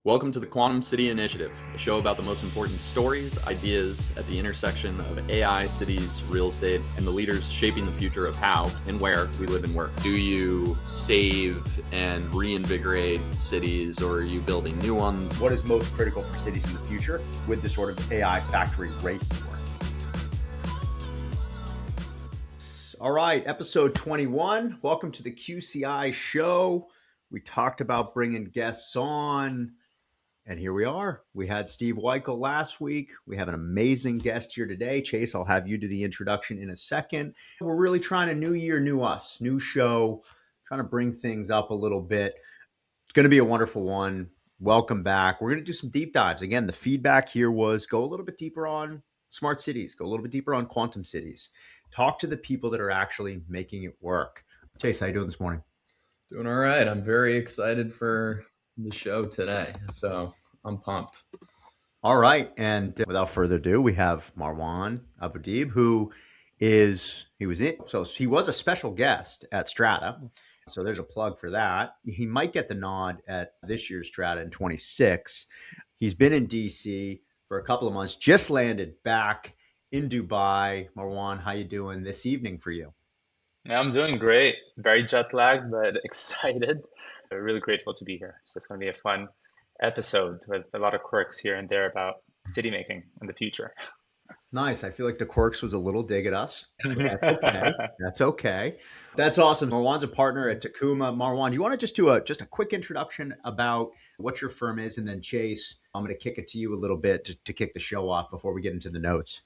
Welcome to the Quantum City Initiative, a show about the most important stories, ideas at the intersection of AI, cities, real estate, and the leaders shaping the future of how and where we live and work. Do you save and reinvigorate cities, or are you building new ones? What is most critical for cities in the future with this sort of AI factory race that we're in? All right, episode 21. Welcome to the QCI show. We talked about bringing guests on. And here we are. We had Steve Weichel last week. We have an amazing guest here today. Chase, I'll have you do the introduction in a second. We're really trying a new year, new us, new show, trying to bring things up a little bit. It's going to be a wonderful one. Welcome back. We're going to do some deep dives. Again, the feedback here was go a little bit deeper on smart cities, go a little bit deeper on quantum cities. Talk to the people that are actually making it work. Chase, how you doing this morning? Doing all right. I'm very excited for the show today, so I'm pumped. All right, and without further ado, we have Marwan Aboudib, he was a special guest at Strata, so there's a plug for that. He might get the nod at this year's Strata in 26. He's been in DC for a couple of months, just landed back in Dubai. Marwan, how you doing this evening for you? Yeah, I'm doing great. Very jet lagged, but excited. Really grateful to be here. So it's going to be a fun episode with a lot of quirks here and there about city making in the future. Nice. I feel like the quirks was a little dig at us. That's okay. That's okay. That's awesome. Marwan's a partner at Tekuma. Marwan, do you want to just do a quick introduction about what your firm is? And then Chase, I'm going to kick it to you a little bit to kick the show off before we get into the notes.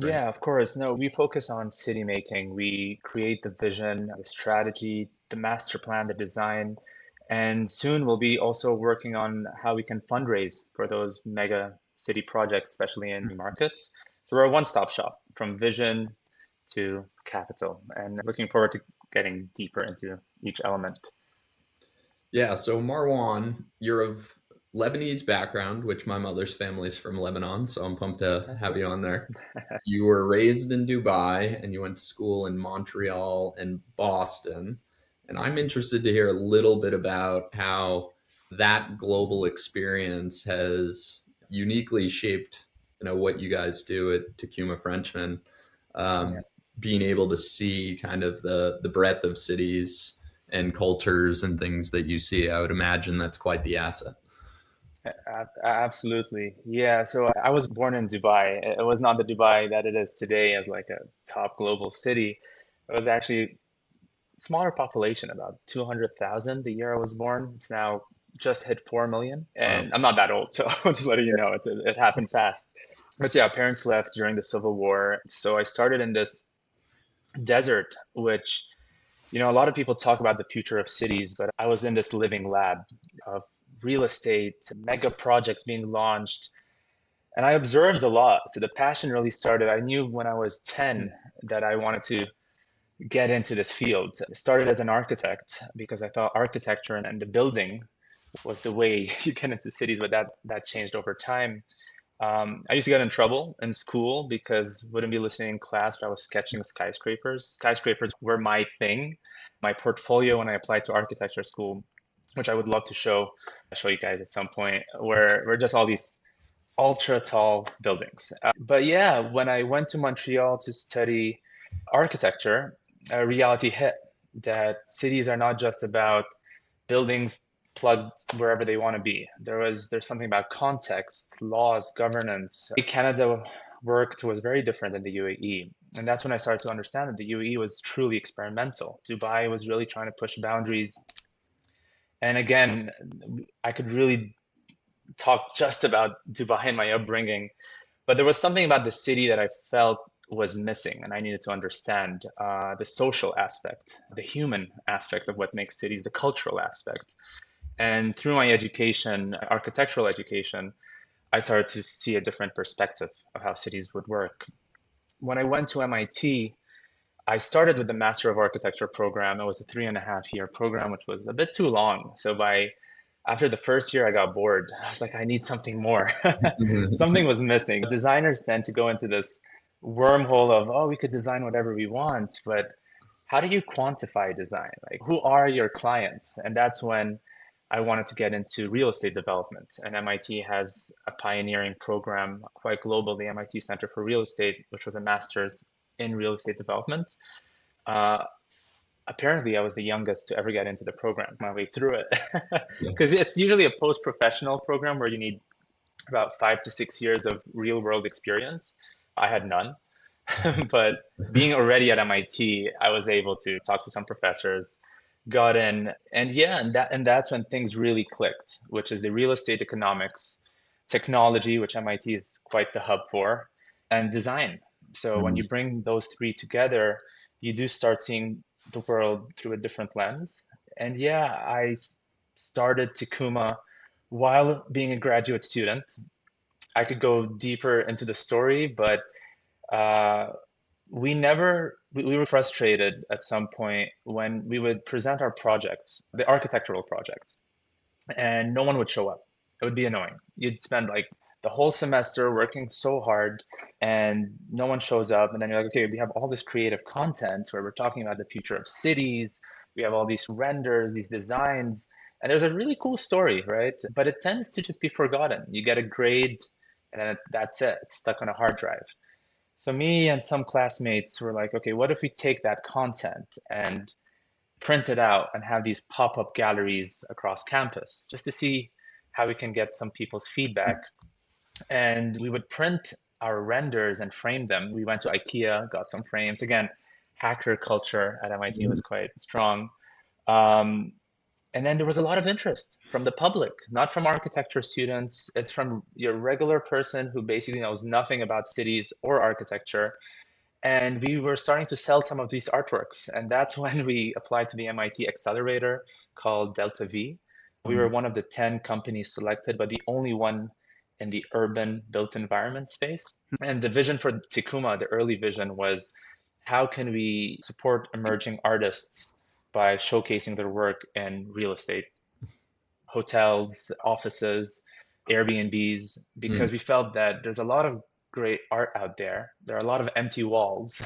Right. Yeah, of course. No, we focus on city making. We create the vision, the strategy, the master plan, the design, and soon we'll be also working on how we can fundraise for those mega city projects, especially in markets. So we're a one-stop shop from vision to capital, and looking forward to getting deeper into each element. Yeah, so Marwan, you're of Lebanese background, which my mother's family is from Lebanon, so I'm pumped to have you on there. You were raised in Dubai and you went to school in Montreal and Boston. And I'm interested to hear a little bit about how that global experience has uniquely shaped, what you guys do at Tekuma Frenchman, being able to see kind of the breadth of cities and cultures and things that you see. I would imagine that's quite the asset. Absolutely. Yeah, so I was born in Dubai. It was not the Dubai that it is today as like a top global city. It was actually smaller population, about 200,000 the year I was born. It's now just hit 4 million. And I'm not that old, so I'm just letting you know it happened fast. But yeah, parents left during the Civil War. So I started in this desert, which, a lot of people talk about the future of cities, but I was in this living lab of real estate, mega projects being launched. And I observed a lot. So the passion really started. I knew when I was 10 that I wanted to get into this field. I started as an architect because I thought architecture and the building was the way you get into cities, but that changed over time. I used to get in trouble in school because wouldn't be listening in class, but I was sketching skyscrapers. Skyscrapers were my thing, my portfolio when I applied to architecture school, which I would love to show you guys at some point, where we're just all these ultra tall buildings. But yeah, when I went to Montreal to study architecture, a reality hit that cities are not just about buildings plugged wherever they want to be. There's something about context, laws, governance. Canada worked was very different than the UAE. And that's when I started to understand that the UAE was truly experimental. Dubai was really trying to push boundaries. And again, I could really talk just about Dubai and my upbringing, but there was something about the city that I felt was missing, and I needed to understand the social aspect, the human aspect of what makes cities, the cultural aspect. And through my education, architectural education, I started to see a different perspective of how cities would work. When I went to MIT, I started with the Master of Architecture program. It was a 3.5 year program, which was a bit too long. So after the first year, I got bored. I was like, I need something more. Something was missing. Designers tend to go into this wormhole of, oh, we could design whatever we want, but how do you quantify design? Like, who are your clients? And that's when I wanted to get into real estate development. And MIT has a pioneering program quite global, the MIT Center for Real Estate, which was a master's in real estate development. Uh, Apparently, I was the youngest to ever get into the program, my way through it. Yeah. Because it's usually a post-professional program where you need about 5 to 6 years of real-world experience. I had none. But being already at MIT, I was able to talk to some professors, got in, and yeah, and that's when things really clicked, which is the real estate economics, technology, which MIT is quite the hub for, and design. So when Mm. you bring those three together, you do start seeing the world through a different lens. And yeah, started Takuma while being a graduate student. I could go deeper into the story, but uh, we were frustrated at some point when we would present our projects, the architectural projects, and no one would show up. It would be annoying. You'd spend like the whole semester working so hard and no one shows up. And then you're like, okay, we have all this creative content where we're talking about the future of cities. We have all these renders, these designs, and there's a really cool story, right? But it tends to just be forgotten. You get a grade and then that's it. It's stuck on a hard drive. So me and some classmates were like, okay, what if we take that content and print it out and have these pop-up galleries across campus just to see how we can get some people's feedback. And we would print our renders and frame them. We went to IKEA, got some frames. Again, hacker culture at MIT was quite strong. Um, and then there was a lot of interest from the public, not from architecture students. It's from your regular person who basically knows nothing about cities or architecture. And we were starting to sell some of these artworks. And that's when we applied to the MIT accelerator called Delta V. We were Mm. one of the 10 companies selected, but the only one in the urban built environment space. And the vision for Tikuma, the early vision was how can we support emerging artists by showcasing their work in real estate, hotels, offices, Airbnbs, Mm. because we felt that there's a lot of great art out there. There are a lot of empty walls.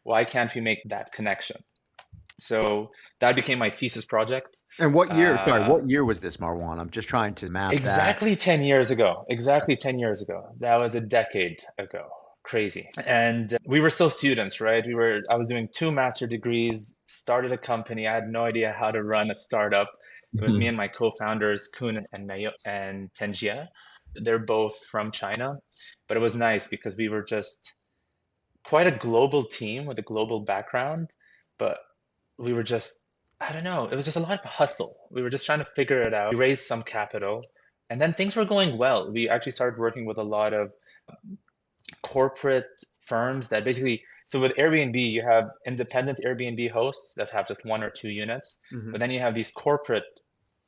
Why can't we make that connection? So that became my thesis project. And what year? Sorry, Uh, what year was this, Marwan? I'm just trying to map that. exactly 10 years ago. Exactly 10 years ago. That was a decade ago. Crazy. And we were still students, right? I was doing 2 master degrees, started a company. I had no idea how to run a startup. It was me and my co-founders, Kun and Mayo and Tenjia. They're both from China, but it was nice because we were just quite a global team with a global background, but we were just, I don't know, it was just a lot of hustle. We were just trying to figure it out. We raised some capital, and then things were going well. We actually started working with a lot of corporate firms that basically, so with Airbnb, you have independent Airbnb hosts that have just 1 or 2 units, Hmm. but then you have these corporate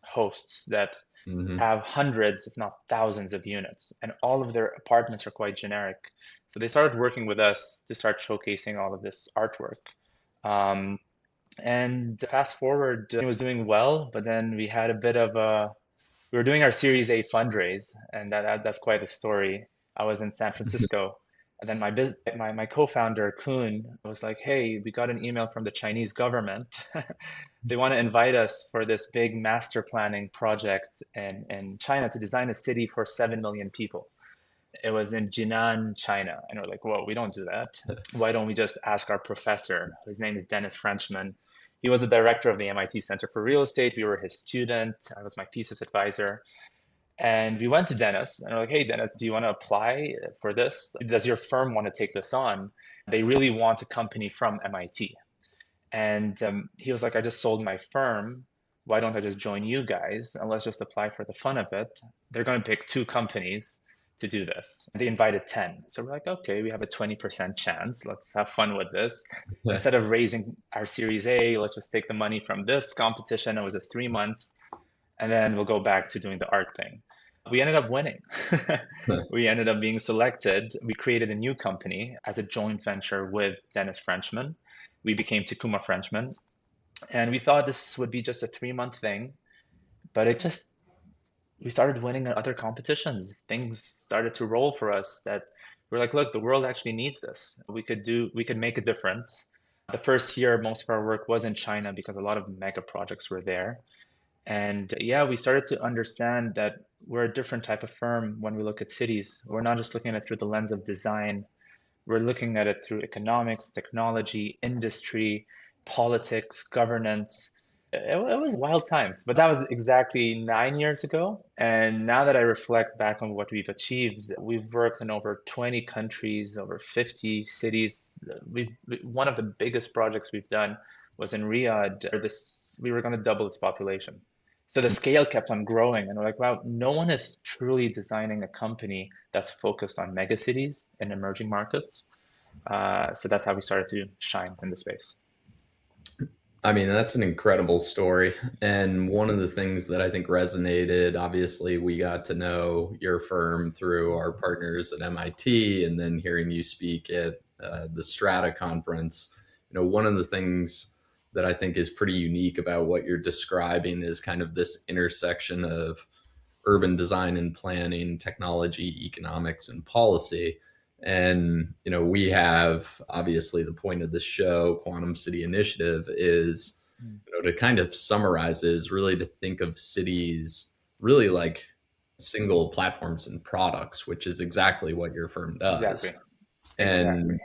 hosts that Mhm. have hundreds, if not thousands of units, and all of their apartments are quite generic. So they started working with us to start showcasing all of this artwork. Um, and fast forward, it was doing well, but then we had a bit of a, we were doing our Series A fundraise, and that's quite a story. I was in San Francisco, and then my co-founder Kun was like, "Hey, we got an email from the Chinese government. They want to invite us for this big master planning project in China to design a city for 7 million people." It was in Jinan, China, and we're like, "Whoa, we don't do that. Why don't we just ask our professor?" His name is Dennis Frenchman. He was the director of the MIT Center for Real Estate. We were his student. I was my thesis advisor. And we went to Dennis and we're like, hey, Dennis, do you want to apply for this? Does your firm want to take this on? They really want a company from MIT. And he was like, I just sold my firm. Why don't I just join you guys and let's just apply for the fun of it? They're going to pick 2 companies to do this. They invited 10. So we're like, okay, we have a 20% chance. Let's have fun with this. Instead of raising our Series A, let's just take the money from this competition. It was just 3 months and then we'll go back to doing the art thing. We ended up winning. We ended up being selected. We created a new company as a joint venture with Dennis Frenchman. We became Tekuma Frenchman. And we thought this would be just a 3 month thing, but we started winning at other competitions. Things started to roll for us that we're like, look, the world actually needs this. We could make a difference. The first year, most of our work was in China because a lot of mega projects were there. And yeah, we started to understand that we're a different type of firm when we look at cities. We're not just looking at it through the lens of design, we're looking at it through economics, technology, industry, politics, governance. It was wild times, but that was exactly 9 years ago. And now that I reflect back on what we've achieved, we've worked in over 20 countries, over 50 cities. One of the biggest projects we've done was in Riyadh. We were going to double its population. So the scale kept on growing, and we're like, wow, no one is truly designing a company that's focused on megacities and emerging markets. So that's how we started to shine in the space. I mean, that's an incredible story. And one of the things that I think resonated, obviously, we got to know your firm through our partners at MIT and then hearing you speak at the Strata conference. One of the things that I think is pretty unique about what you're describing is kind of this intersection of urban design and planning, technology, economics, and policy. And, we have obviously the point of the show, Quantum City Initiative, is, to kind of summarize is really to think of cities really like single platforms and products, which is exactly what your firm Exactly. does. Exactly. And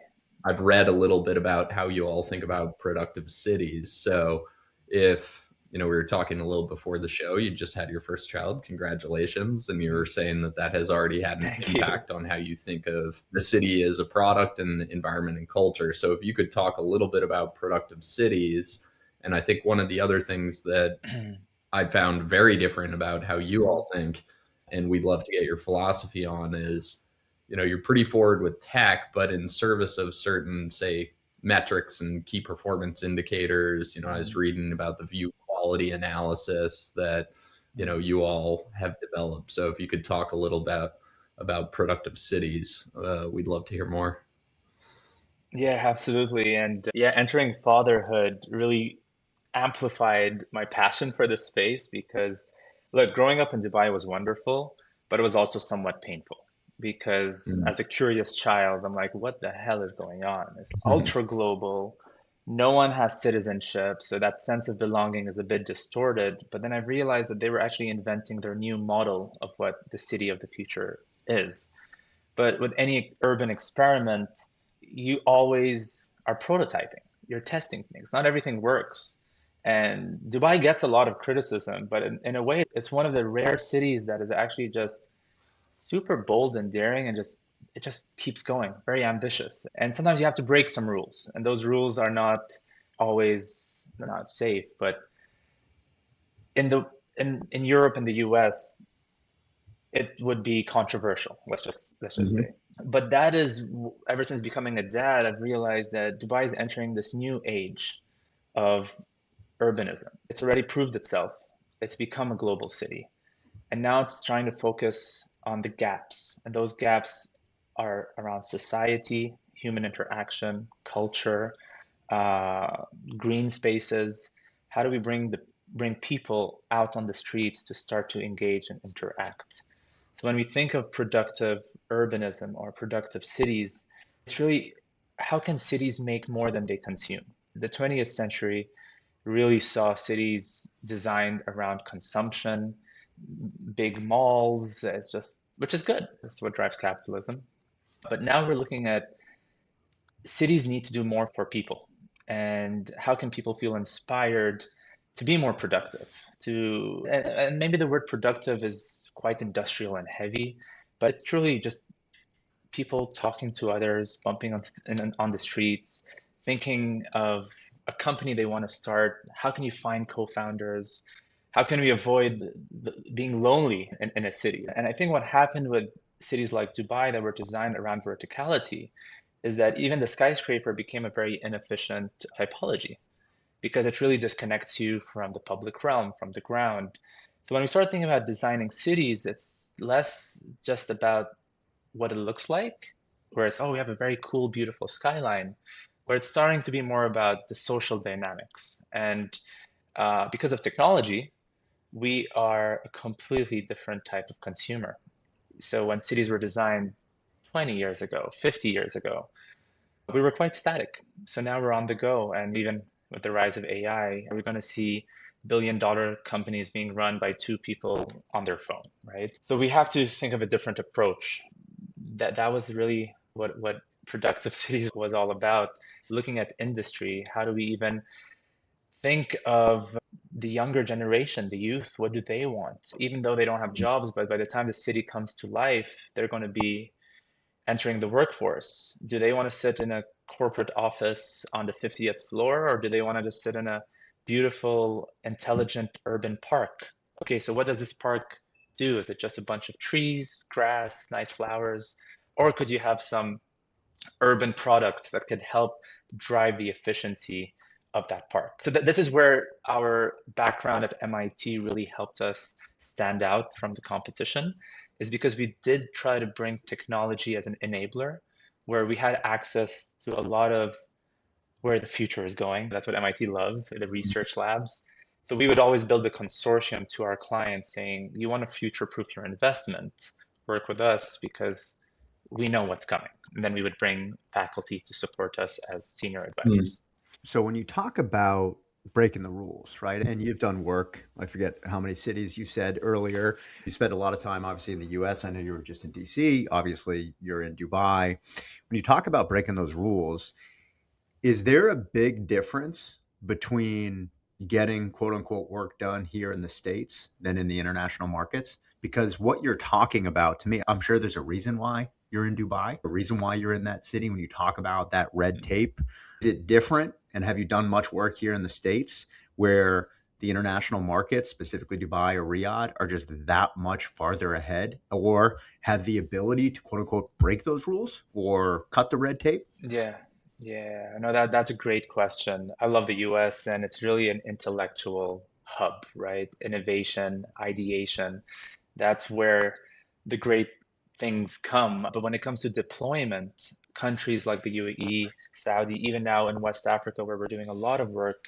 I've read a little bit about how you all think about productive cities. So if, we were talking a little before the show, you just had your first child, congratulations. And you were saying that that has already had an Thank you. impact on how you think of the city as a product and environment and culture. So if you could talk a little bit about productive cities. And I think one of the other things that I found very different about how you all think, and we'd love to get your philosophy on is, you're pretty forward with tech, but in service of certain, say, metrics and key performance indicators. I was reading about the view quality analysis that, you all have developed. So if you could talk a little about productive cities, we'd love to hear more. Yeah, absolutely. And yeah, entering fatherhood really amplified my passion for this space because, look, growing up in Dubai was wonderful, but it was also somewhat painful because Mm. as a curious child, I'm like, what the hell is going on? It's ultra global. No one has citizenship, so that sense of belonging is a bit distorted. But then I realized that they were actually inventing their new model of what the city of the future is. But with any urban experiment, you always are prototyping. You're testing things. Not everything works. And Dubai gets a lot of criticism, but in a way, it's one of the rare cities that is actually just super bold and daring and just it just keeps going, very ambitious. And sometimes you have to break some rules, and those rules are not always not safe. But in the in Europe and the US, it would be controversial. Let's just say. Mhm. But that is ever since becoming a dad, I've realized that Dubai is entering this new age of urbanism. It's already proved itself. It's become a global city. And now it's trying to focus on the gaps. And those gaps are around society, human interaction, culture, uh, green spaces. How do we bring people out on the streets to start to engage and interact? So when we think of productive urbanism or productive cities, it's really how can cities make more than they consume? The 20th century really saw cities designed around consumption, big malls, it's just which is good. That's what drives capitalism. But now we're looking at cities need to do more for people. And how can people feel inspired to be more productive? And maybe the word productive is quite industrial and heavy, but it's truly just people talking to others, bumping on the streets, thinking of a company they want to start. How can you find co-founders? How can we avoid being lonely in a city? And I think what happened with cities like Dubai that were designed around verticality is that even the skyscraper became a very inefficient typology because it really disconnects you from the public realm, from the ground. So when we start thinking about designing cities, it's less just about what it looks like, where it's, oh, we have a very cool, beautiful skyline, where it's starting to be more about the social dynamics. And because of technology, we are a completely different type of consumer. So when cities were designed 20 years ago, 50 years ago, we were quite static. So now we're on the go. And even with the rise of AI, we're going to see billion-dollar companies being run by two people on their phone, right? So we have to think of a different approach. That was really what productive cities was all about. Looking at industry, how do we even think of the younger generation, the youth? What do they want? Even though they don't have jobs, but by the time the city comes to life, they're going to be entering the workforce. Do they want to sit in a corporate office on the 50th floor, or do they want to just sit in a beautiful, intelligent urban park? Okay, so what does this park do? Is it just a bunch of trees, grass, nice flowers? Or could you have some urban products that could help drive the efficiency of that park? So this is where our background at MIT really helped us stand out from the competition, is because we did try to bring technology as an enabler, where we had access to a lot of where the future is going. That's what MIT loves, the research labs. So we would always build a consortium to our clients saying, you want to future-proof your investment, work with us because we know what's coming. And then we would bring faculty to support us as senior advisors. So when you talk about breaking the rules, right? And you've done work, I forget how many cities you said earlier. You spent a lot of time, obviously, in the US. I know you were just in DC. Obviously, you're in Dubai. When you talk about breaking those rules, is there a big difference between getting quote unquote work done here in the States than in the international markets? Because what you're talking about, to me, I'm sure there's a reason why you're in Dubai, a reason why you're in that city when you talk about that red tape. Is it different? And have you done much work here in the States where the international markets, specifically Dubai or Riyadh, are just that much farther ahead or have the ability to quote unquote break those rules or cut the red tape? Yeah, yeah. No, that's a great question. I love the US, and it's really an intellectual hub, right? Innovation, ideation. That's where the great things come. But when it comes to deployment, countries like the UAE, Saudi, even now in West Africa, where we're doing a lot of work,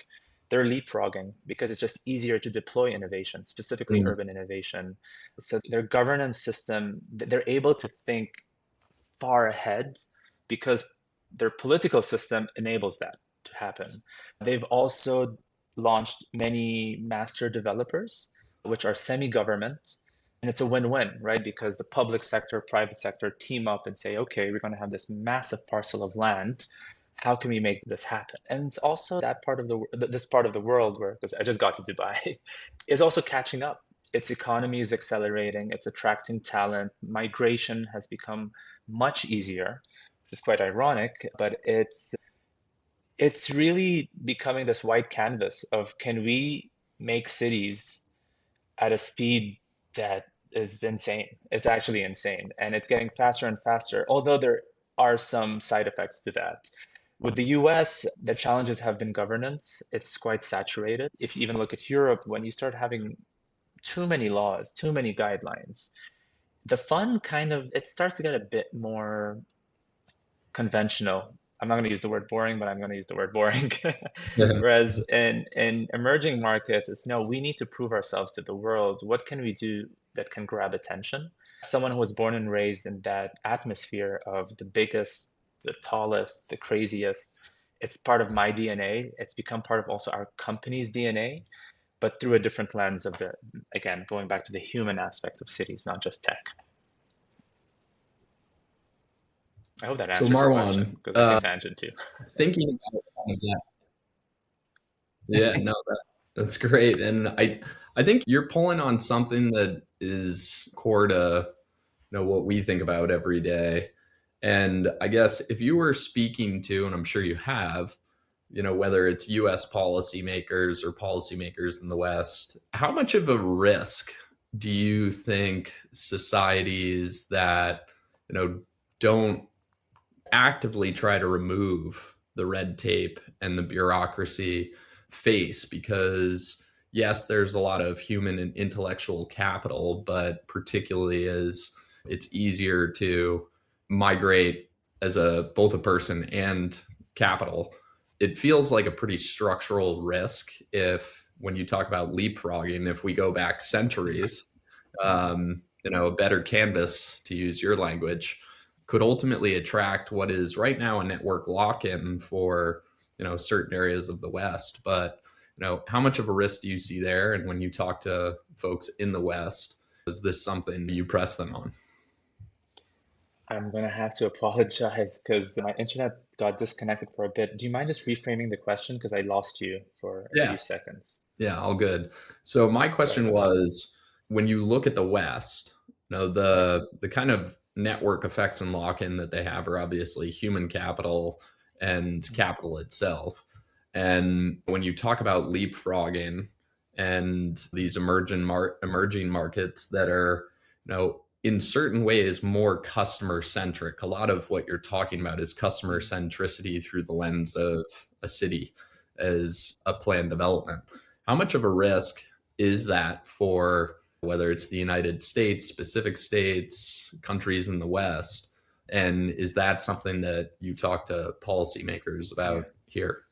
they're leapfrogging because it's just easier to deploy innovation, specifically Mm. urban innovation. So their governance system, they're able to think far ahead because their political system enables that to happen. They've also launched many master developers, which are semi-government, and it's a win-win, right? Because the public sector, private sector team up and say, okay, we're going to have this massive parcel of land. How can we make this happen? And it's also that part of this part of the world where, because I just got to Dubai, is also catching up. Its economy is accelerating, it's attracting talent, migration has become much easier, which is quite ironic, but it's really becoming this white canvas of can we make cities at a speed that is insane. It's actually insane, and it's getting faster and faster, although there are some side effects to that. With the US, the challenges have been governance. It's quite saturated. If you even look at Europe, when you start having too many laws, too many guidelines, the fun kind of it starts to get a bit more conventional. I'm not going to use the word boring, but I'm going to use the word boring. Yeah. Whereas in emerging markets, it's no, we need to prove ourselves to the world. What can we do that can grab attention? Someone who was born and raised in that atmosphere of the biggest, the tallest, the craziest, it's part of my DNA. It's become part of also our company's DNA, but through a different lens of the, again, going back to the human aspect of cities, not just tech. I hope that So answered your question Marwan, because I can tangent too. thinking about that, yeah, no, that's great, and I think you're pulling on something that is core to what we think about every day. And I guess if you were speaking to, and I'm sure you have, whether it's US policymakers or policymakers in the West, how much of a risk do you think societies that, don't actively try to remove the red tape and the bureaucracy face? Because yes, there's a lot of human and intellectual capital, but particularly as it's easier to migrate as a both a person and capital, it feels like a pretty structural risk. If when you talk about leapfrogging, if we go back centuries, a better canvas, to use your language, could ultimately attract what is right now a network lock-in for certain areas of the West. But How much of a risk do you see there? And when you talk to folks in the West, is this something you press them on? I'm gonna have to apologize because my internet got disconnected for a bit. Do you mind just reframing the question? Because I lost you for a Yeah. few seconds. Yeah, all good. So my Sorry question about that. was, when you look at the West, Yeah. the kind of network effects and lock-in that they have are obviously human capital and capital itself. And when you talk about leapfrogging and these emerging markets that are, in certain ways more customer centric, a lot of what you're talking about is customer Mm. centricity through the lens of a city as a planned development. How much of a risk is that for whether it's the United States, specific states, countries in the West? And is that something that you talk to policymakers Yeah. about here?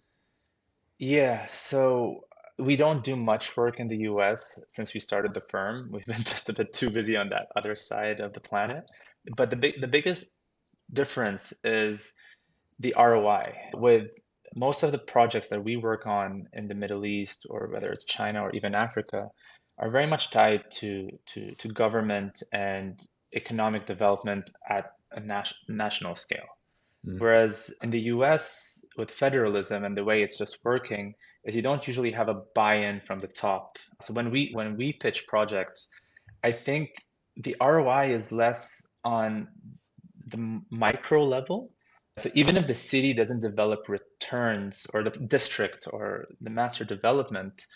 Yeah, so we don't do much work in the US since we started the firm. We've been just a bit too busy on that other side of the planet. But the biggest difference is the ROI. With most of the projects that we work on in the Middle East, or whether it's China or even Africa, are very much tied to government and economic development at a national scale. Mm. Whereas in the US, with federalism and the way it's just working, is you don't usually have a buy-in from the top. So when we pitch projects, I think the ROI is less on the micro level. So even if the city doesn't develop returns, or the district or the master development,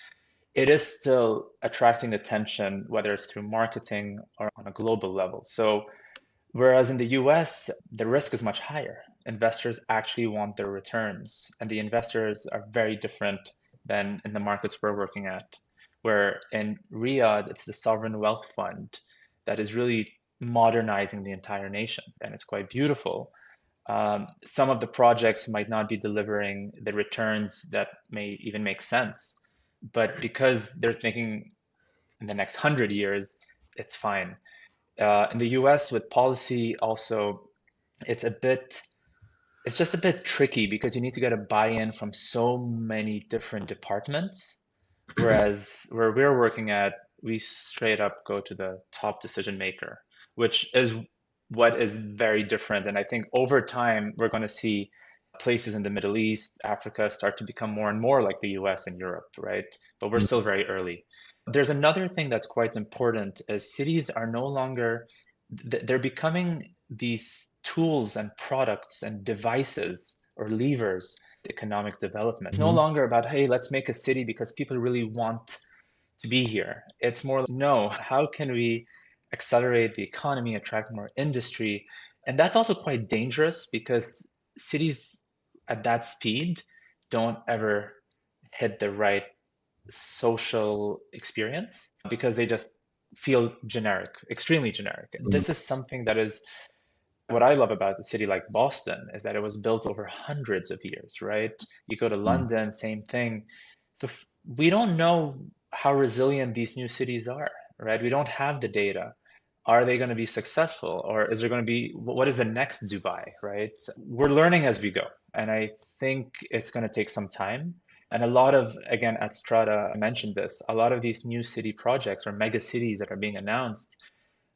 it is still attracting attention, whether it's through marketing or on a global level. So whereas in the US, the risk is much higher. Investors actually want their returns, and the investors are very different than in the markets we're working at. Where in Riyadh, it's the sovereign wealth fund that is really modernizing the entire nation, and it's quite beautiful. Some of the projects might not be delivering the returns that may even make sense, but because they're thinking in the next 100 years, it's fine. In the US with policy also, it's a bit, it's just a bit tricky because you need to get a buy-in from so many different departments. Whereas where we're working at, we straight up go to the top decision maker, which is what is very different. And I think over time, we're going to see places in the Middle East, Africa start to become more and more like the US and Europe, right? But we're still very early. There's another thing that's quite important is cities are no longer, they're becoming these tools and products and devices or levers to economic development. It's no Mm-hmm. longer about, hey, let's make a city because people really want to be here. It's more like, no, how can we accelerate the economy, attract more industry? And that's also quite dangerous because cities at that speed don't ever hit the right social experience because they just feel generic, extremely generic. This is something that is what I love about a city like Boston is that it was built over hundreds of years, right? You go to London, same thing. So we don't know how resilient these new cities are, right? We don't have the data. Are they going to be successful, or is there going to be what is the next Dubai, right? We're learning as we go, and I think it's going to take some time. And a lot of, again, at Strata, I mentioned this, a lot of these new city projects or mega cities that are being announced,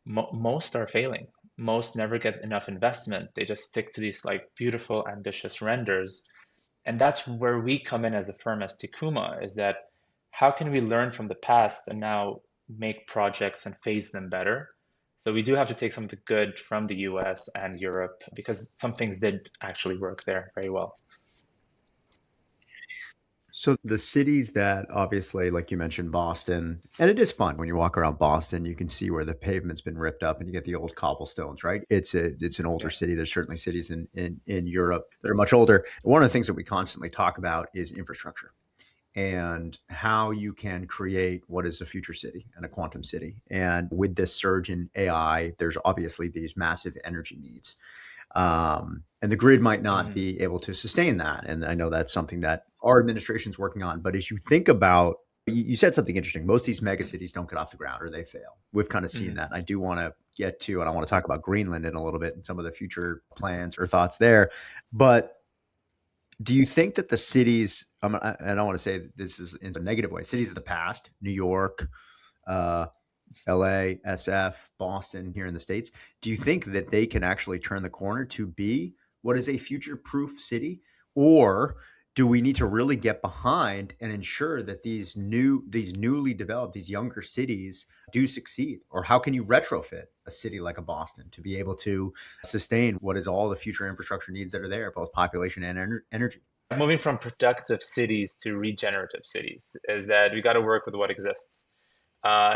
most are failing. Most never get enough investment. They just stick to these like beautiful, ambitious renders. And that's where we come in as a firm, as Tekuma, is that how can we learn from the past and now make projects and phase them better? So we do have to take some of the good from the US and Europe because some things did actually work there very well. So the cities that obviously, like you mentioned, Boston, and it is fun when you walk around Boston, you can see where the pavement's been ripped up and you get the old cobblestones, right? It's an older Yeah. city. There's certainly cities in Europe that are much older. One of the things that we constantly talk about is infrastructure and how you can create what is a future city and a quantum city. And with this surge in AI, there's obviously these massive energy needs. And the grid might not Mm, be able to sustain that. And I know that's something that our administration is working on. But as you think about, you said something interesting. Most of these mega cities don't get off the ground or they fail. We've kind of seen mm, that. And I do want to get to, and I want to talk about Greenland in a little bit and some of the future plans or thoughts there. But Do you think that the cities, I don't want to say this is in a negative way, cities of the past, New York, uh, LA, SF, Boston here in the States, do you think that they can actually turn the corner to be what is a future proof city? Or do we need to really get behind and ensure that these newly developed, these younger cities do succeed? Or how can you retrofit a city like a Boston to be able to sustain what is all the future infrastructure needs that are there, both population and energy? Moving from productive cities to regenerative cities is that we got to work with what exists.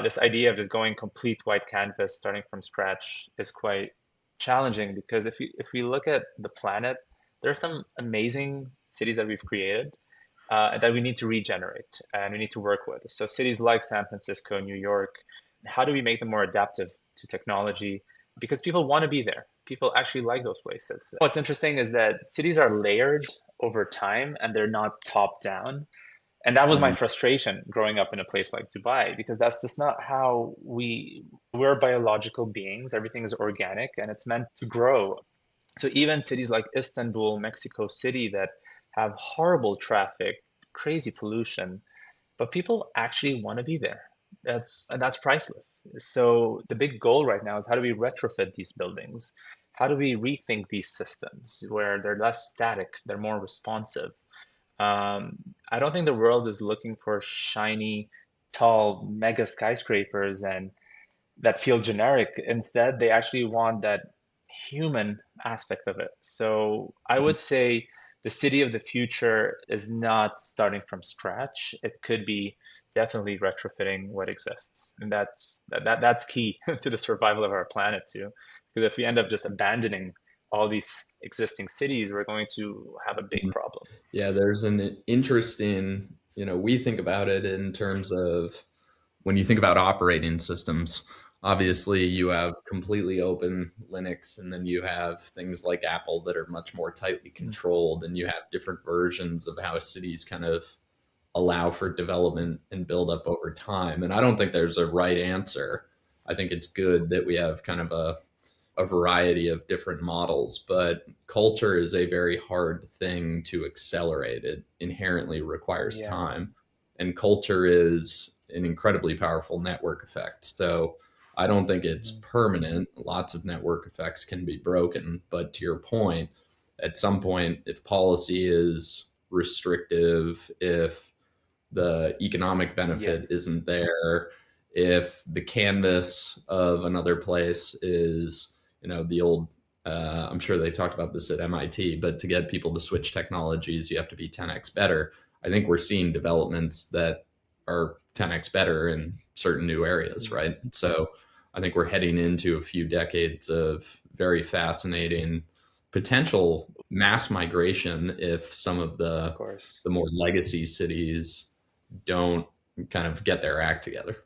This idea of just going complete white canvas, starting from scratch, is quite challenging because if we look at the planet, there are some amazing cities that we've created that we need to regenerate and we need to work with. So cities like San Francisco, New York, how do we make them more adaptive to technology? Because people want to be there. People actually like those places. What's interesting is that cities are layered over time and they're not top down. And that was my Mhm. frustration growing up in a place like Dubai, because that's just not how we're biological beings. Everything is organic and it's meant to grow. So even cities like Istanbul, Mexico City, that have horrible traffic, crazy pollution, but people actually want to be there. That's priceless. So the big goal right now is how do we retrofit these buildings? How do we rethink these systems where they're less static, they're more responsive? I don't think the world is looking for shiny, tall, mega skyscrapers and that feel generic. Instead, they actually want that human aspect of it. So I would say the city of the future is not starting from scratch. It could be definitely retrofitting what exists, and that's key to the survival of our planet too. Because if we end up just abandoning all these existing cities, we're going to have a big problem. Yeah, there's an interesting, we think about it in terms of when you think about operating systems. Obviously, you have completely open Linux, and then you have things like Apple that are much more tightly Mm. controlled, and you have different versions of how cities kind of allow for development and build up over time. And I don't think there's a right answer. I think it's good that we have kind of a variety of different models, but culture is a very hard thing to accelerate. It inherently requires Yeah. time, and culture is an incredibly powerful network effect. So I don't think it's Mhm. permanent. Lots of network effects can be broken, but to your point, at some point, if policy is restrictive, if the economic benefit Yes. isn't there, if the canvas of another place is, the old, I'm sure they talked about this at MIT, but to get people to switch technologies, you have to be 10x better. I think we're seeing developments that are 10x better in certain new areas, Mm. right? So I think we're heading into a few decades of very fascinating potential mass migration if some of Of the course. the more legacy cities don't kind of get their act together.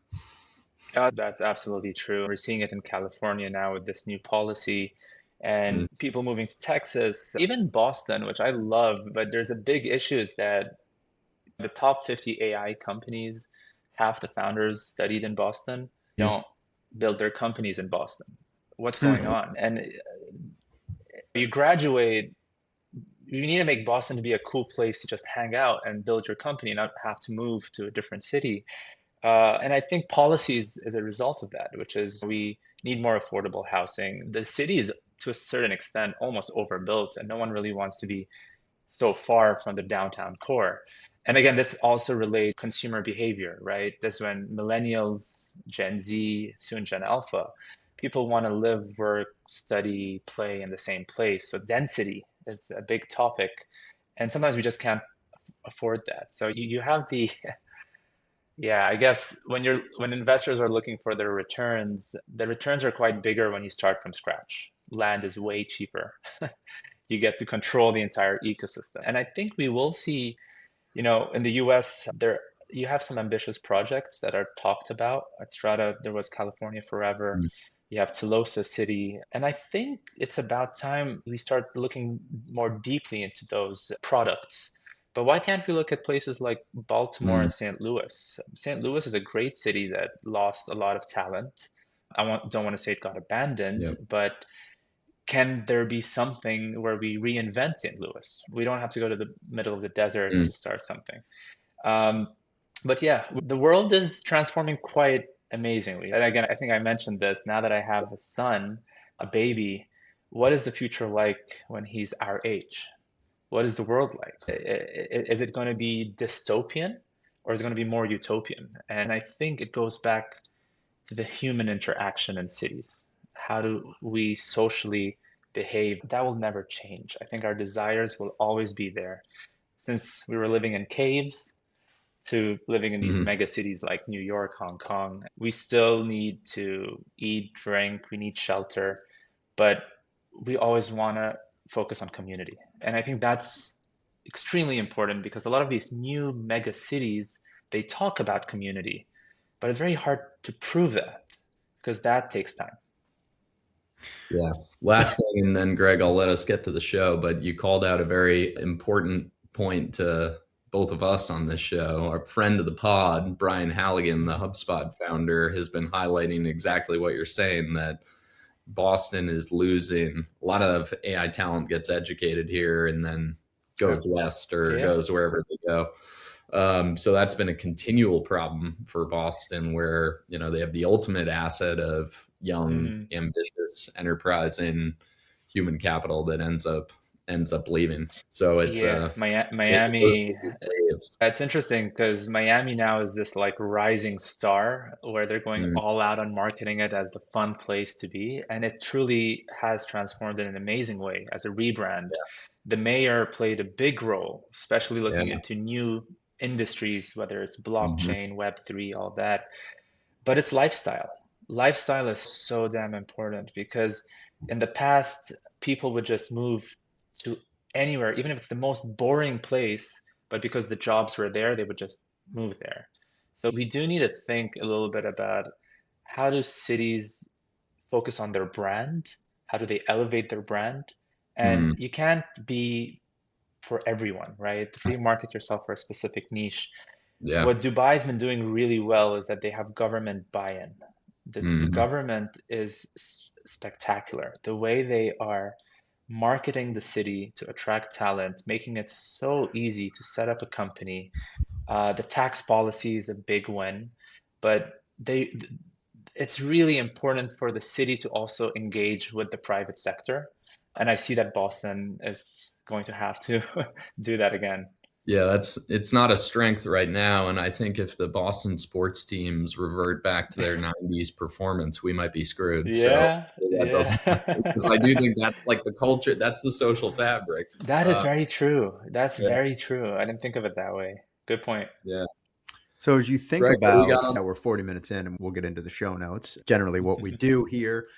That's absolutely true. We're seeing it in California now with this new policy Mm. and people moving to Texas, even Boston, which I love, but there's a big issue is that the top 50 AI companies, half the founders studied in Boston, don't build their companies in Boston. What's going Hmm. on? And you graduate, you need to make Boston to be a cool place to just hang out and build your company, not have to move to a different city. And I think policies is a result of that, which is we need more affordable housing. The city is, to a certain extent, almost overbuilt, and no one really wants to be so far from the downtown core. And again, this also relates consumer behavior, right? This when millennials, Gen Z, soon Gen Alpha, people want to live, work, study, play in the same place. So density is a big topic, and sometimes we just can't afford that. So you have the yeah, I guess when investors are looking for their returns, the returns are quite bigger when you start from scratch. Land is way cheaper. You get to control the entire ecosystem. And I think we will see, in the US, there you have some ambitious projects that are talked about. At Strata, there was California Forever. You have Tolosa City. And I think it's about time we start looking more deeply into those products. But why can't we look at places like Baltimore Mm. and St. Louis? St. Louis is a great city that lost a lot of talent. Don't want to say it got abandoned, Yep. but can there be something where we reinvent St. Louis? We don't have to go to the middle of the desert Mm. to start something. Um, but yeah, the world is transforming quite amazingly. And again, I think I mentioned this. Now that I have a son, a baby, what is the future like when he's our age? What is the world like? Is it going to be dystopian or is it going to be more utopian? And I think it goes back to the human interaction in cities. How do we socially behave? That will never change. I think our desires will always be there. Since we were living in caves to living in these Mhm. mega cities like New York, Hong Kong, we still need to eat, drink, we need shelter, but we always want to focus on community. And I think that's extremely important because a lot of these new mega cities, they talk about community, but it's very hard to prove that because that takes time. Yeah. Last thing, and then Greg, I'll let us get to the show, but you called out a very important point to both of us on this show. Our friend of the pod, Brian Halligan, the HubSpot founder, has been highlighting exactly what you're saying, that Boston is losing. A lot of AI talent gets educated here and then Yeah. goes west or Yeah. goes wherever they go. So that's been a continual problem for Boston, where they have the ultimate asset of young, Hmm. ambitious, enterprising human capital that ends up leaving. So Yeah, it goes Miami. through these waves. That's interesting because Miami now is this like rising star where they're going Mm, all out on marketing it as the fun place to be. And it truly has transformed in an amazing way as a rebrand. The mayor played a big role, especially yeah. looking into new industries, whether it's Mhm. blockchain, Web3, all that. But it's lifestyle. Lifestyle is so damn important because in the past, people would just move to anywhere, even if it's the most boring place, but because the jobs were there, they would just move there. So we do need to think a little bit about how do cities focus on their brand? How do they elevate their brand? And Mm, you can't be for everyone, right? You market yourself for a specific niche. yeah. What Dubai's been doing really well is that they have government buy-in. The Mhm. government is spectacular. The way they are marketing the city to attract talent, making it so easy to set up a company. The tax policy is a big win, but it's really important for the city to also engage with the private sector. And I see that Boston is going to have to do that again. Yeah, it's not a strength right now, and I think if the Boston sports teams revert back to their '90s performance, we might be screwed. So Yeah, that doesn't happen, because I yeah. do think that's like the culture, that's the social fabric. That is Uh, very true. That's yeah, very true. I didn't think of it that way. Good point. yeah. So as you think Greg, what do you about, got on? we're 40 minutes in and we'll get into the show notes. Generally, what we do here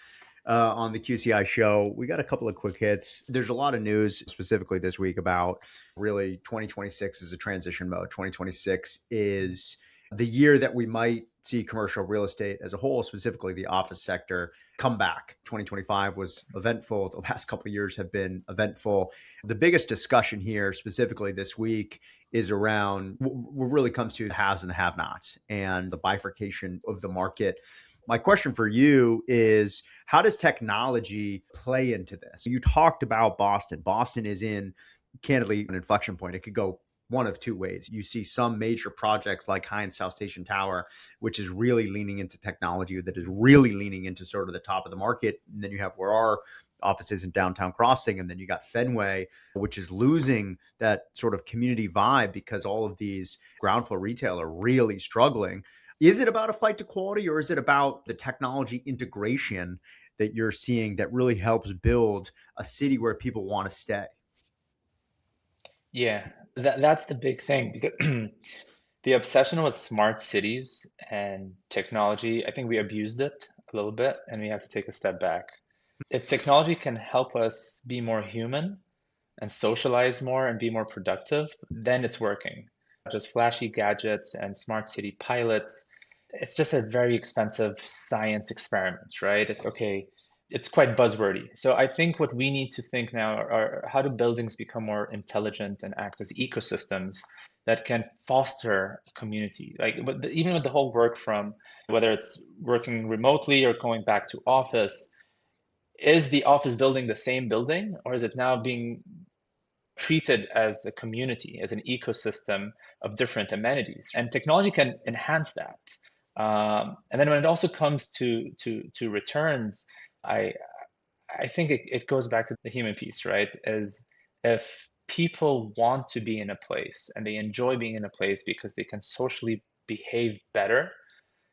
on the QCI show, we got a couple of quick hits. There's a lot of news specifically this week about really 2026 is a transition mode. 2026 is the year that we might see commercial real estate as a whole, specifically the office sector, come back. 2025 was eventful. The last couple of years have been eventful. The biggest discussion here, specifically this week, is around what really comes to the haves and the have-nots and the bifurcation of the market. My question for you is, how does technology play into this? You talked about Boston. Boston is in, candidly, an inflection point. It could go one of two ways. You see some major projects like Heinz South Station Tower, which is really leaning into technology, that is really leaning into sort of the top of the market. And then you have where our offices in downtown Crossing, and then you got Fenway, which is losing that sort of community vibe because all of these ground floor retail are really struggling. Is it about a flight to quality, or is it about the technology integration that you're seeing that really helps build a city where people want to stay? Yeah, that's the big thing because the obsession with smart cities and technology, I think we abused it a little bit and we have to take a step back. If technology can help us be more human and socialize more and be more productive, then it's working. Just flashy gadgets and smart city pilots, it's just a very expensive science experiment, right? It's okay, it's quite buzzwordy. So I think what we need to think now are how do buildings become more intelligent and act as ecosystems that can foster a community? Like, but even with the whole work from whether it's working remotely or going back to office, is the office building the same building, or is it now being treated as a community, as an ecosystem of different amenities? And technology can enhance that. And then when it also comes to returns, I I think it goes back to the human piece, right? Is if people want to be in a place and they enjoy being in a place because they can socially behave better,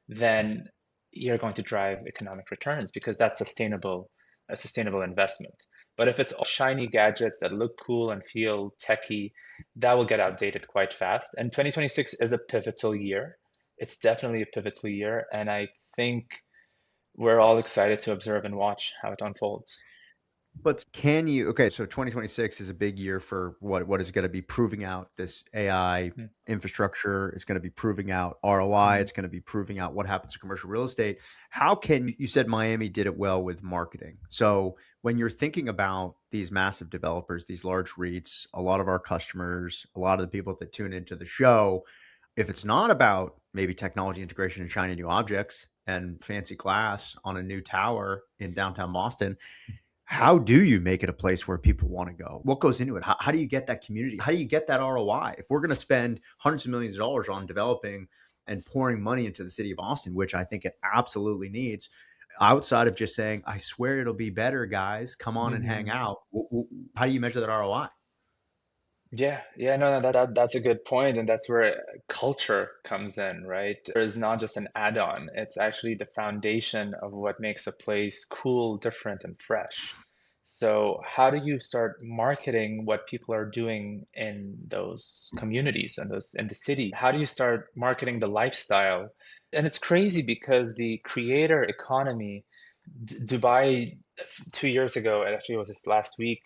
then you're going to drive economic returns because that's a sustainable investment. But if it's all shiny gadgets that look cool and feel techy, that will get outdated quite fast. And 2026 is a pivotal year. It's definitely a pivotal year, and I think we're all excited to observe and watch how it unfolds. But can you, okay, so 2026 is a big year for what is going to be proving out this AI Mhm. infrastructure. It's going to be proving out ROI. Mhm. It's going to be proving out what happens to commercial real estate. How can you said Miami did it well with marketing. So when you're thinking about these massive developers, these large REITs, a lot of our customers, a lot of the people that tune into the show, if it's not about maybe technology integration and shiny new objects and fancy glass on a new tower in downtown Boston, how do you make it a place where people want to go? What goes into it? How do you get that community? How do you get that ROI? If we're going to spend hundreds of millions of dollars on developing and pouring money into the city of Austin, which I think it absolutely needs, outside of just saying, I swear it'll be better, guys, come on and hang Mhm. out. How do you measure that ROI? Yeah, yeah, no, no, that's a good point, and that's where culture comes in, right? It's not just an add-on, it's actually the foundation of what makes a place cool, different, and fresh. So, how do you start marketing what people are doing in those communities and those in the city? How do you start marketing the lifestyle? And it's crazy because the creator economy, Dubai 2 years ago, and actually it was just last week,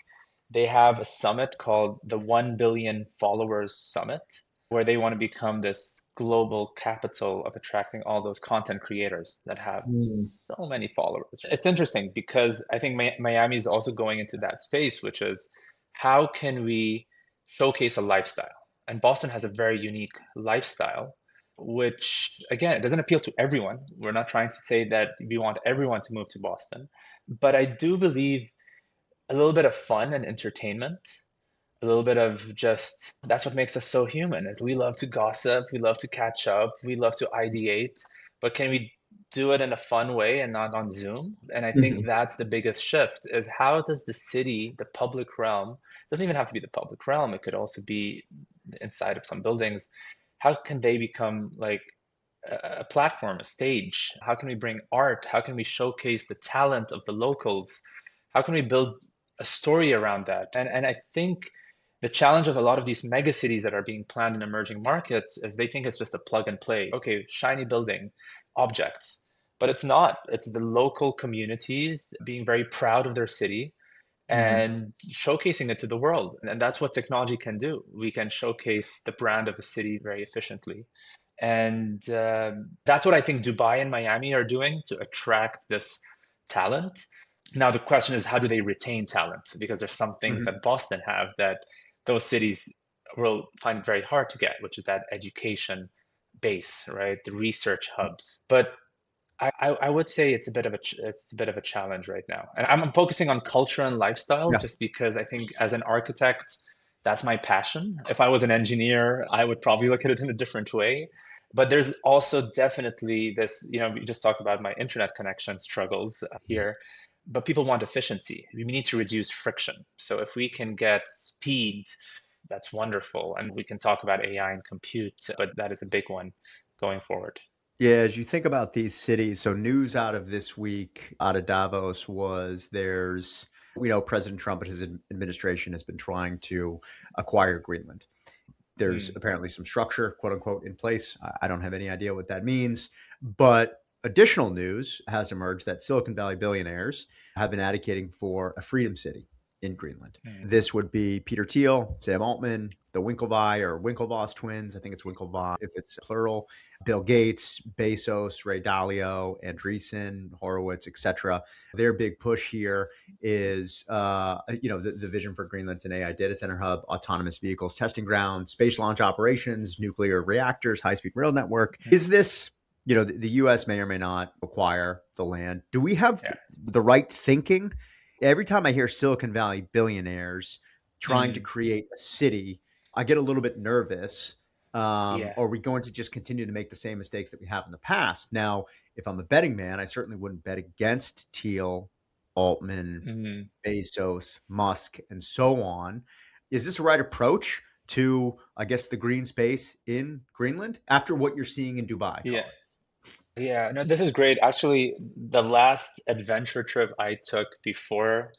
they have a summit called the 1 billion followers summit, where they want to become this global capital of attracting all those content creators that have Mm. so many followers. It's interesting because I think Miami is also going into that space, which is how can we showcase a lifestyle? And Boston has a very unique lifestyle, which again, it doesn't appeal to everyone. We're not trying to say that we want everyone to move to Boston, but I do believe a little bit of fun and entertainment, a little bit of just that's what makes us so human is we love to gossip, we love to catch up, we love to ideate, but can we do it in a fun way and not on Zoom? And I think Mhm. that's the biggest shift is how does the city, the public realm, doesn't even have to be the public realm, it could also be inside of some buildings, how can they become like a platform, a stage? How can we bring art? How can we showcase the talent of the locals? How can we build a story around that? And I think the challenge of a lot of these mega cities that are being planned in emerging markets is they think it's just a plug and play. Okay, shiny building, objects. But it's not. It's the local communities being very proud of their city Mhm. and showcasing it to the world. And that's what technology can do. We can showcase the brand of a city very efficiently. And that's what I think Dubai and Miami are doing to attract this talent. Now, the question is, how do they retain talent? Because there's some things Mhm. that Boston have that those cities will find it very hard to get, which is that education base, right? The research hubs. But I would say it's a bit of it's a bit of a challenge right now. And I'm focusing on culture and lifestyle Yeah. just because I think as an architect, that's my passion. If I was an engineer, I would probably look at it in a different way. But there's also definitely this, we just talked about my internet connection struggles here, but people want efficiency. We need to reduce friction. So if we can get speed, that's wonderful. And we can talk about AI and compute, but that is a big one going forward. Yeah, as you think about these cities, so news out of this week out of Davos was there's, President Trump and his administration has been trying to acquire Greenland. There's Mm, apparently some structure, quote unquote, in place. I don't have any idea what that means. But additional news has emerged that Silicon Valley billionaires have been advocating for a freedom city in Greenland. mm, This would be Peter Thiel, Sam Altman, the Winklevi or Winklevoss twins. I think it's Winklevoss if it's plural. Bill Gates, Bezos, Ray Dalio, Andreessen, Horowitz, etc. Their big push here is the vision for Greenland's an AI data center hub, autonomous vehicles testing ground, space launch operations, nuclear reactors, high-speed rail network. mm. Is this? the US may or may not acquire the land. Do we have Yeah. the right thinking? Every time I hear Silicon Valley billionaires trying to Mm, create a city, I get a little bit nervous. yeah. Are we going to just continue to make the same mistakes that we have in the past? Now, if I'm a betting man, I certainly wouldn't bet against Thiel, Altman, Mm, Bezos, Musk, and so on. Is this the right approach to, I guess, the green space in Greenland after what you're seeing in Dubai? yeah. Call it. Yeah. No, this is great. Actually, the last adventure trip I took before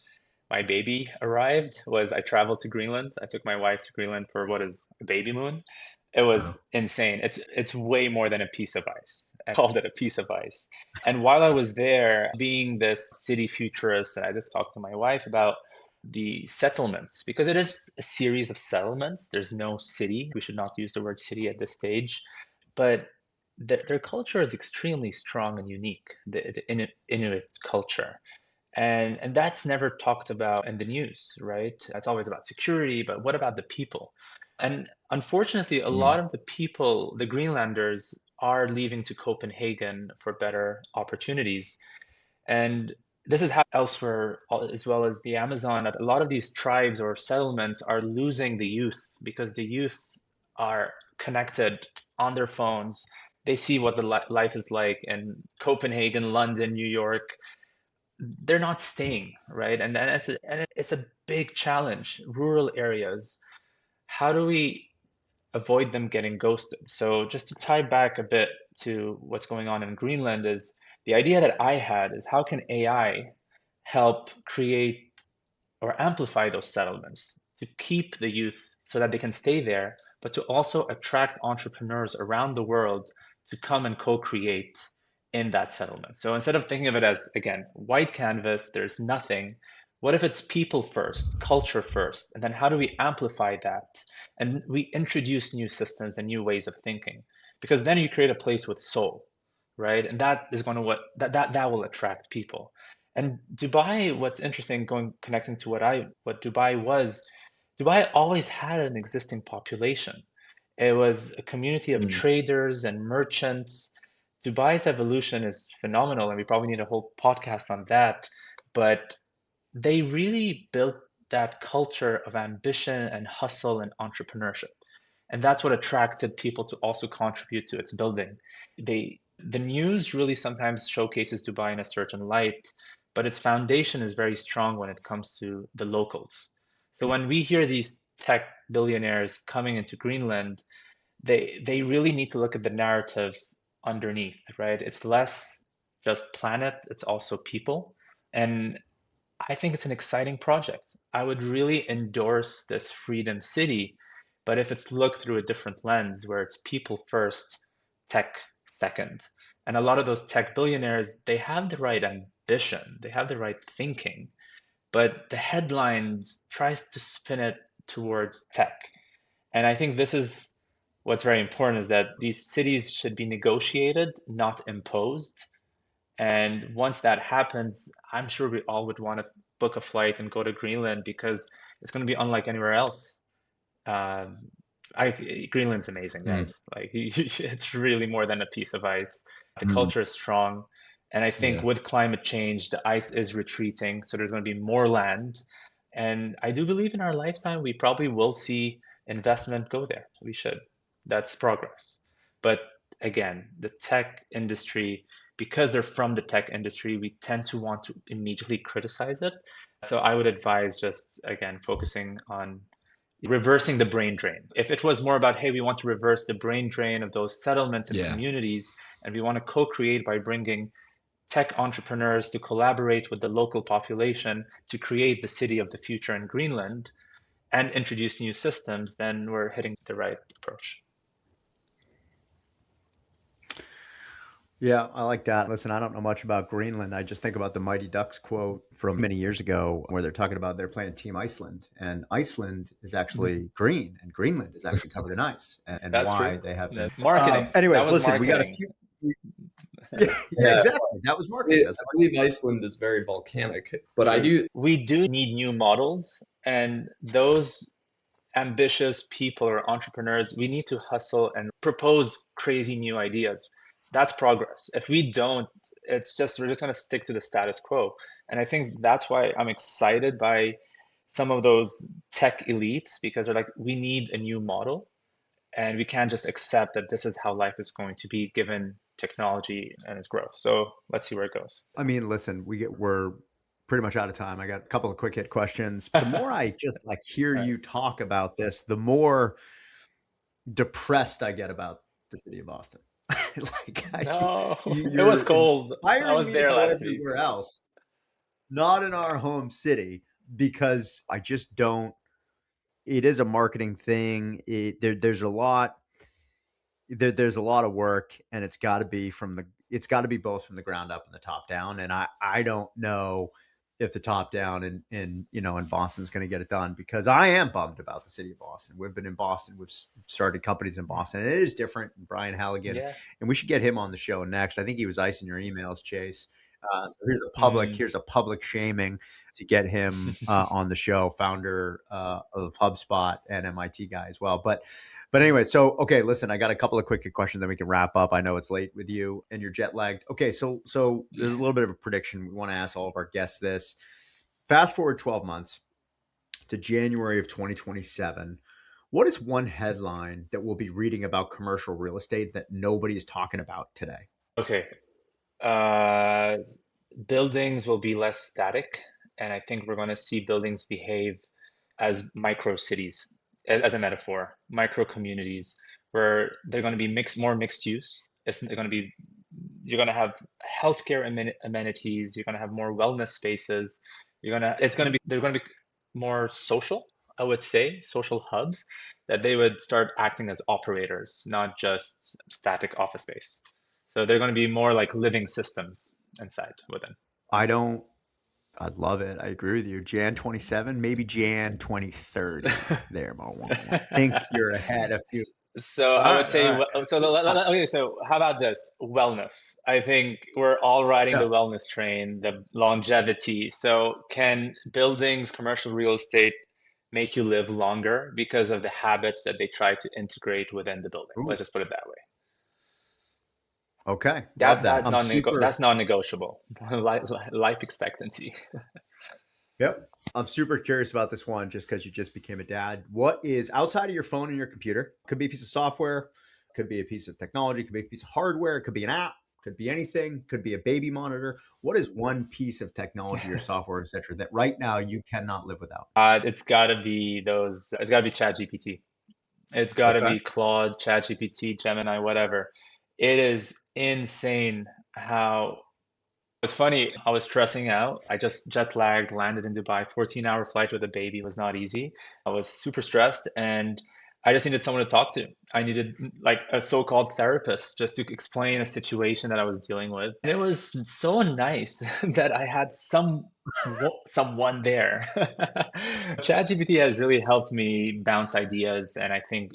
my baby arrived was I traveled to Greenland. I took my wife to Greenland for what is a baby moon. It was Wow. insane. It's way more than a piece of ice. I called it a piece of ice. And while I was there, being this city futurist, I just talked to my wife about the settlements because it is a series of settlements. There's no city. We should not use the word city at this stage, but their culture is extremely strong and unique, the Inuit culture. And that's never talked about in the news, right? It's always about security, but what about the people? And unfortunately, a lot Mm. of the people, the Greenlanders, are leaving to Copenhagen for better opportunities. And this is happening elsewhere, as well as the Amazon, that a lot of these tribes or settlements are losing the youth because the youth are connected on their phones. They see what the life is like in Copenhagen, London, New York. They're not staying, right? And it's a big challenge. Rural areas, how do we avoid them getting ghosted? So just to tie back a bit to what's going on in Greenland is the idea that I had is how can AI help create or amplify those settlements to keep the youth so that they can stay there, but to also attract entrepreneurs around the world to come and co-create in that settlement. So instead of thinking of it as, again, white canvas, there's nothing. What if it's people first, culture first, and then how do we amplify that? And we introduce new systems and new ways of thinking, because then you create a place with soul, right? And that is going to that will attract people. And Dubai, what's interesting, going connecting to what Dubai was, Dubai always had an existing population. It was a community of Mm. traders and merchants. Dubai's evolution is phenomenal, and we probably need a whole podcast on that. But they really built that culture of ambition and hustle and entrepreneurship. And that's what attracted people to also contribute to its building. The news really sometimes showcases Dubai in a certain light, but its foundation is very strong when it comes to the locals. So when we hear these tech billionaires coming into Greenland, they really need to look at the narrative underneath, right? It's less just planet, it's also people. And I think it's an exciting project. I would really endorse this Freedom City, but if it's looked through a different lens where it's people first, tech second. And a lot of those tech billionaires, they have the right ambition, they have the right thinking, but the headlines tries to spin it towards tech. And I think this is what's very important is that these cities should be negotiated, not imposed. And once that happens, I'm sure we all would want to book a flight and go to Greenland because it's going to be unlike anywhere else. Um, Greenland's amazing, Mm. guys. Like it's really more than a piece of ice. The Mm. culture is strong, and I think Yeah. with climate change, the ice is retreating, so there's going to be more land. And I do believe in our lifetime, we probably will see investment go there. We should. That's progress. But again, the tech industry, because they're from the tech industry, we tend to want to immediately criticize it. So I would advise just, again, focusing on reversing the brain drain. If it was more about, hey, we want to reverse the brain drain of those settlements and Yeah. communities, and we want to co-create by bringing tech entrepreneurs to collaborate with the local population to create the city of the future in Greenland and introduce new systems, then we're hitting the right approach. Yeah, I like that. Listen, I don't know much about Greenland. I just think about the Mighty Ducks quote from many years ago where they're talking about they're playing Team Iceland, and Iceland is actually green, and Greenland is actually covered in ice, and That's true. why they have been. That's marketing. That Anyways, was listen, we got a marketing. few. Yeah, yeah, Yeah. exactly. That was marketing. That's I believe Iceland is very volcanic, but I True. do. We do need new models, and those ambitious people or entrepreneurs, we need to hustle and propose crazy new ideas. That's progress. If we don't, it's just we're just going to stick to the status quo. And I think that's why I'm excited by some of those tech elites, because they're like, we need a new model, and we can't just accept that this is how life is going to be given technology and its growth. So let's see where it goes. I mean, listen, we're pretty much out of time. I got a couple of quick hit questions. The more I just like hear Right. you talk about this, the more depressed I get about the city of Boston. No, it was You're cold. I inspiring was me to there go last week. everywhere else, not in our home city, because I just don't. It is a marketing thing. There's a lot. There's a lot of work, and it's got to be both from the ground up and the top down. And I don't know if the top down in Boston's going to get it done, because I am bummed about the city of Boston. We've been in Boston. We've started companies in Boston, and it is different. Brian Halligan, Yeah. and we should get him on the show next. I think he was icing your emails, Chase. So Mm. here's a public shaming to get him on the show, founder of HubSpot and MIT guy as well. But anyway, so okay, listen, I got a couple of quick questions, then we can wrap up. I know it's late with you and you're jet lagged. Okay, so there's a little bit of a prediction. We want to ask all of our guests this. Fast forward 12 months to January of 2027. What is one headline that we'll be reading about commercial real estate that nobody is talking about today? Okay. Uh, Buildings will be less static, and I think we're going to see buildings behave as micro cities, as a metaphor, micro communities, where they're going to be more mixed use. They're going to be, you're going to have healthcare amenities. You're going to have more wellness spaces. They're going to be more social, I would say, social hubs, that they would start acting as operators, not just static office space. So they're going to be more like living systems inside within. I don't I love it. I agree with you. Jan 27, maybe Jan 2030 there, Marwan. I think you're ahead a few. So All I would right, all say, right. okay, so how about this? Wellness. I think we're all riding Yeah. the wellness train, the longevity. So can buildings, commercial real estate make you live longer because of the habits that they try to integrate within the building? Ooh, Let's just put it that way. okay. Love That that. that's I'm super that's non-negotiable. Life expectancy. Yep. I'm super curious about this one just because you just became a dad. What is outside of your phone and your computer? Could be a piece of software, could be a piece of technology, could be a piece of hardware, it could be an app, could be anything, could be a baby monitor. What is one piece of technology or software, etc., that right now you cannot live without? It's got to be those. It's got to be ChatGPT. It's got to Okay. be Claude, ChatGPT, Gemini, whatever. It is insane how it's funny. I was stressing out. I just jet lagged, landed in Dubai. 14-hour flight with a baby was not easy. I was super stressed, and I just needed someone to talk to. I needed like a so-called therapist just to explain a situation that I was dealing with. And it was so nice that I had someone there. ChatGPT has really helped me bounce ideas, and I think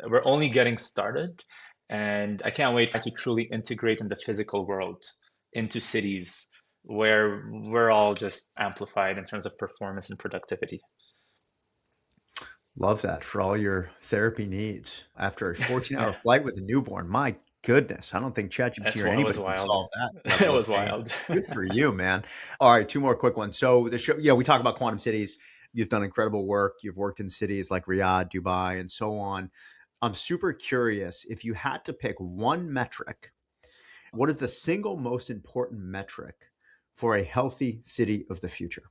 we're only getting started. And I can't wait to truly integrate in the physical world into cities where we're all just amplified in terms of performance and productivity. Love that for all your therapy needs after a 14-hour flight with a newborn. My goodness, I don't think ChatGPT or It was anybody can wild. solve that It level of was pain. wild. Good for you, man. All right, two more quick ones. So the show, yeah, we talk about quantum cities. You've done incredible work. You've worked in cities like Riyadh, Dubai, and so on. I'm super curious if you had to pick one metric, what is the single most important metric for a healthy city of the future?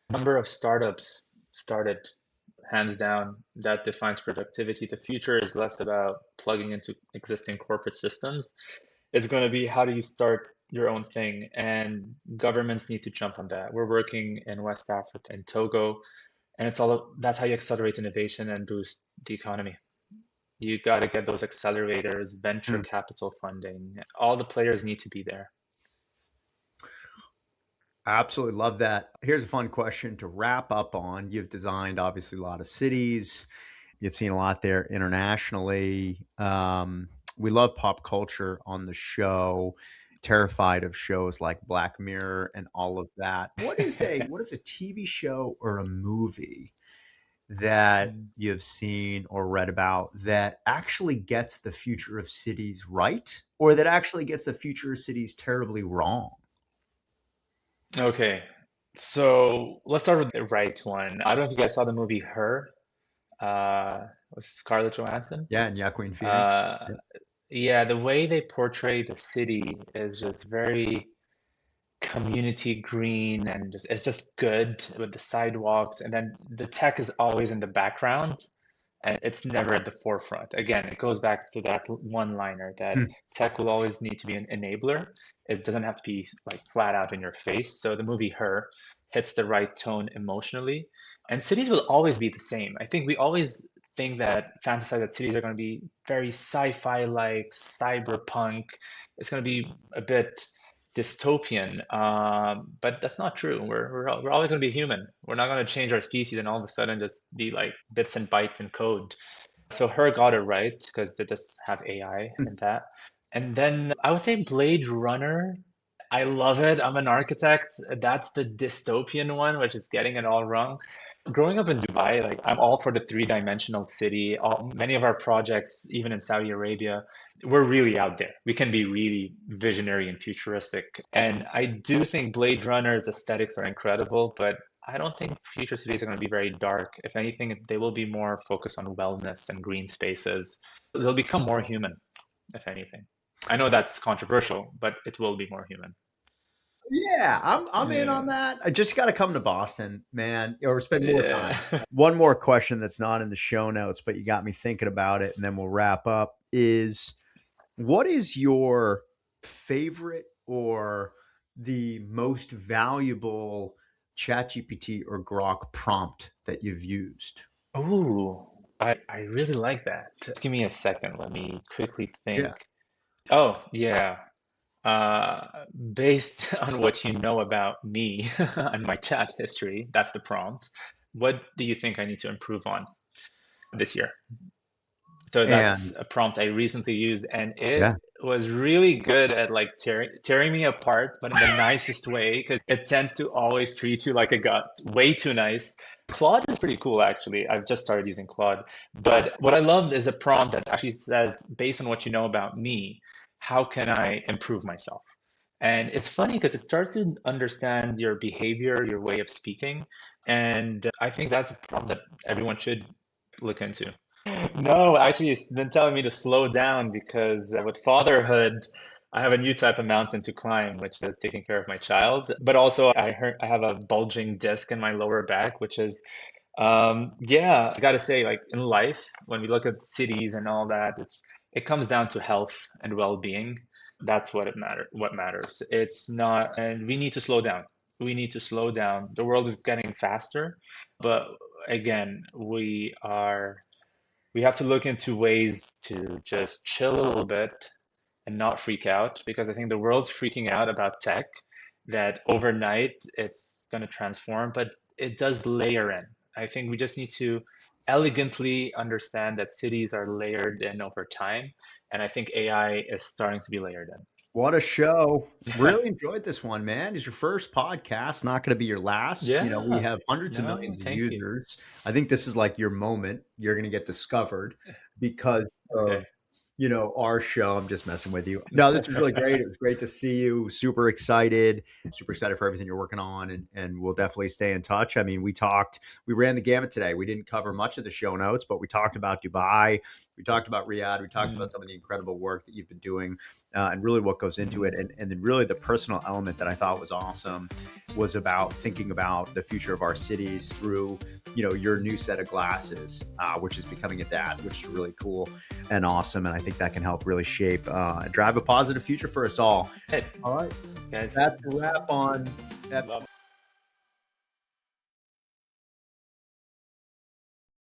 Number of startups started, hands down, that defines productivity. The future is less about plugging into existing corporate systems. It's going to be how do you start your own thing, and governments need to jump on that. We're working in West Africa and Togo, and that's how you accelerate innovation and boost the economy. You got to get those accelerators, venture Hmm. capital funding. All the players need to be there. Absolutely love that. Here's a fun question to wrap up on. You've designed obviously a lot of cities. You've seen a lot there internationally. We love pop culture on the show. Terrified of shows like Black Mirror and all of that. What is a TV show or a movie that Mm. you've seen or read about that actually gets the future of cities right, or that actually gets the future of cities terribly wrong? Okay, so let's start with the right one. I don't know if you guys saw the movie Her, with Scarlett Johansson. Yeah, and Joaquin Phoenix. Uh, Yep. yeah, the way they portray the city is just very community green, and just it's just good with the sidewalks, and then the tech is always in the background and it's never at the forefront. Again, it goes back to that one-liner that Hmm. tech will always need to be an enabler. It doesn't have to be like flat out in your face. So the movie Her hits the right tone emotionally, and cities will always be the same. I think we always think that fantasize that cities are going to be very sci-fi like cyberpunk. It's going to be a bit dystopian, but that's not true. We're always going to be human. We're not going to change our species and all of a sudden just be like bits and bytes in code. So Her got it right because it does have AI in that. And then I would say Blade Runner. I love it. I'm an architect. That's the dystopian one, which is getting it all wrong. Growing up in Dubai, like I'm all for the three-dimensional city. Many of our projects, even in Saudi Arabia, we're really out there. We can be really visionary and futuristic. And I do think Blade Runner's aesthetics are incredible, but I don't think future cities are going to be very dark. If anything, they will be more focused on wellness and green spaces. They'll become more human, if anything. I know that's controversial, but it will be more human. Yeah, I'm in on Yeah. that. I just got to come to Boston, man, or spend more Yeah. time. One more question that's not in the show notes, but you got me thinking about it, and then we'll wrap up. Is what is your favorite or the most valuable ChatGPT or Grok prompt that you've used? Ooh, I really like that. Just give me a second. Let me quickly Yeah. think. Oh, yeah. Based on what you know about me and my chat history, that's the prompt. What do you think I need to improve on this year? So that's And a prompt I recently used, and it yeah. was really good at like tearing me apart, but in the nicest way, because it tends to always treat you like a god, way too nice. Claude is pretty cool, actually. I've just started using Claude. But what I loved is a prompt that actually says, based on what you know about me, how can I improve myself? And it's funny because it starts to understand your behavior, your way of speaking. And I think that's a prompt that everyone should look into. No, actually, it's been telling me to slow down because with fatherhood, I have a new type of mountain to climb, which is taking care of my child. But also, I have a bulging disc in my lower back, which is, yeah, I gotta say, like in life, when we look at cities and all that, it comes down to health and well-being. That's what matters. It's not, and we need to slow down. We need to slow down. The world is getting faster, but again, we have to look into ways to just chill a little bit and not freak out because I think the world's freaking out about tech that overnight it's going to transform, but it does layer in. I think we just need to elegantly understand that cities are layered in over time, and I think AI is starting to be layered What a show. in. Really enjoyed this one, man. It's your first podcast, not going to be your last. We Yeah, have hundreds of no, millions of thank you. users. I think this is like your moment. You're going to get discovered because Okay. of, our show. I'm just messing with you. No, this was really great. It was great to see you. Super excited for everything you're working on. And we'll definitely stay in touch. I mean, we ran the gamut today. We didn't cover much of the show notes, but we talked about Dubai. We talked about Riyadh. We talked about Mm, some of the incredible work that you've been doing and really what goes into it. And then really the personal element that I thought was awesome was about thinking about the future of our cities through, your new set of glasses, which is becoming a dad, which is really cool and awesome. And I think that can help really shape and drive a positive future for us all. hey, All right. guys, That's a wrap on love